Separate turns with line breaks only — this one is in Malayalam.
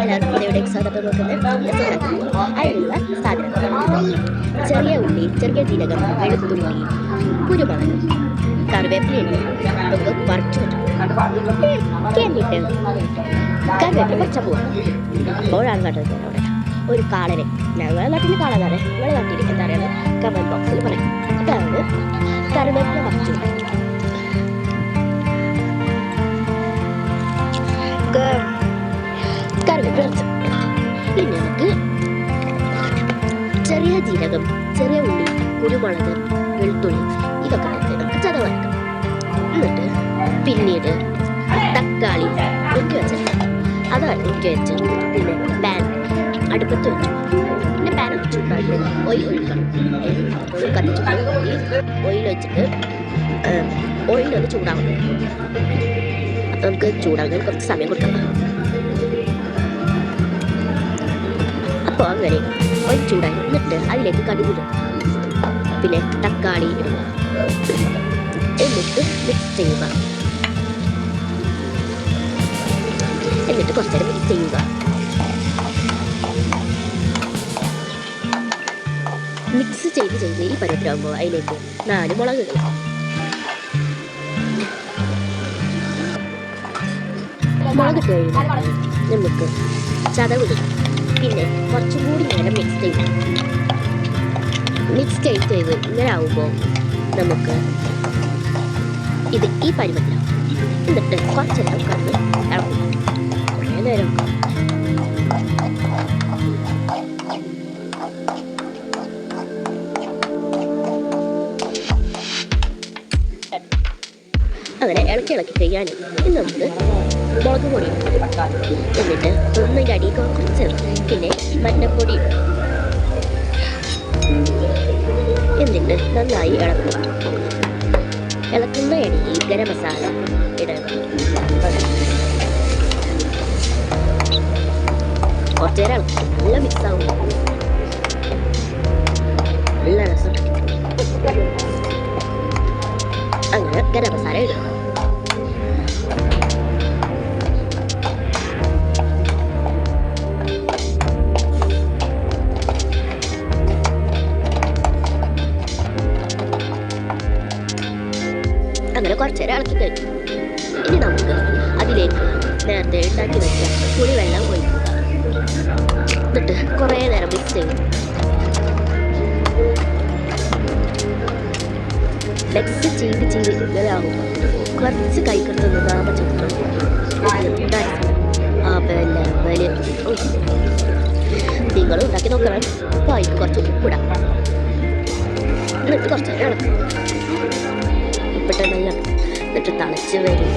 എല്ലാവർക്കും ഇവിടെ സ്വാഗതം നോക്കുന്നത് അതിനുള്ള സാധനം ചെറിയ ഉള്ളി, ചെറിയ ജീരകം, വെളുത്തുള്ളി, കുരുമുളക്, കറിവേപ്പിലയുണ്ട്. നമുക്ക് വറുത്ത് എന്നിട്ട് കറിവേപ്പില കുറച്ച പോവാം. അപ്പോഴാണ് കണ്ടത് അവിടെ ഒരു കാളനെ, ഞങ്ങളുടെ നാട്ടിൽ കാളനാണ്, ഞങ്ങളുടെ നാട്ടിൽ എന്താ പറയുക കമൻറ്റ് ബോക്സിൽ പറയും. അതാണ് കറിവേപ്പില വറുത്ത് കറിവേപ്പില വറുത്ത്. പിന്നെ നമുക്ക് ചെറിയ ജീരകം, ചെറിയ ഉള്ളി, കുരുമുളക്, വെളുത്തുള്ളി ഇതൊക്കെ നമുക്ക് ചതവാക്കാം. എന്നിട്ട് പിന്നീട് തക്കാളി ഒക്കെ വെച്ചിട്ട് അതാണ് ഒക്കെ വെച്ച് പിന്നെ പാൻ അടുപ്പത്ത് വെച്ചു. പിന്നെ പാൻ ഒന്ന് ചൂടാക്കി ഓയിൽ ഒഴിക്കണം. ഓയിൽ കത്തിച്ചിട്ട് ഓയിൽ വെച്ചിട്ട് ഓയിലൊന്ന് ചൂടാവണം. അപ്പം നമുക്ക് ചൂടാകാൻ കുറച്ച് സമയം കൊടുക്കണം. അപ്പോൾ അങ്ങനെ ഓയിൽ ചൂടായി എന്നിട്ട് അതിലേക്ക് കടുക് ഇടുക, പിന്നെ തക്കാളി ഇടുക, എന്നിട്ട് മിക്സ് ചെയ്യുക. എന്നിട്ട് കുറച്ച് നേരം മിക്സ് ചെയ്യുക. മിക്സ് ചെയ്ത് ഈ പരുവത്തിലാകുമ്പോൾ അതിലേക്ക് 4 മുളക് ഇടുക. മുളക് ഇട്ട് കഴിയുമ്പോൾ നമുക്ക് ചതവിടുക. പിന്നെ കുറച്ചും കൂടി നേരം മിക്സ് ചെയ്ത് ഇങ്ങനെ ആവുമ്പോൾ നമുക്ക് ഈ പരുവത്തിലാവും. എന്നിട്ട് കുറച്ച് നേരം കണ്ട് ഇളക്കും. കുറേ നേരം അങ്ങനെ ഇളക്കി ചെയ്യാൻ ഇന്ന് നമുക്ക് മുളക് പൊടി എന്നിട്ട് ഒന്നിൻ്റെ അടി കുറച്ച് പിന്നെ മഞ്ഞപ്പൊടി എന്നിട്ട് നന്നായി ഇളക്കുക. ഇളക്കുന്ന ഇടയിൽ ഗരം മസാല ഇടണം. കുറച്ച് നേരം ഇളക്കി നല്ല മിക്സാവും. നല്ല രസം. അങ്ങനെ ഗരം മസാല ഇടുക. അങ്ങനെ കുറച്ച് നേരം ഇളക്കി കഴിക്കും. ഇനി നമുക്ക് അതിലേക്ക് നേരത്തെ ഉണ്ടാക്കി വെച്ച പുളിവെള്ളം ഒഴിക്കുക. എന്നിട്ട് കുറേ നേരം മിക്സ് ചെയ്യും. മിക്സ് ചെയ്ത് ഇങ്ങനെ ആകുമ്പോൾ കുറച്ച് കൈക്കറുന്നത് ആ പച്ചക്കറി നിങ്ങൾ ഉണ്ടാക്കി നോക്കണം. അപ്പോൾ അതിന് കുറച്ച് ഉപ്പിടാം. എന്നിട്ട് കുറച്ച് നേരം ഇളക്കും. ഉപ്പിട്ട് നല്ല എന്നിട്ട് തിളച്ച് വരും.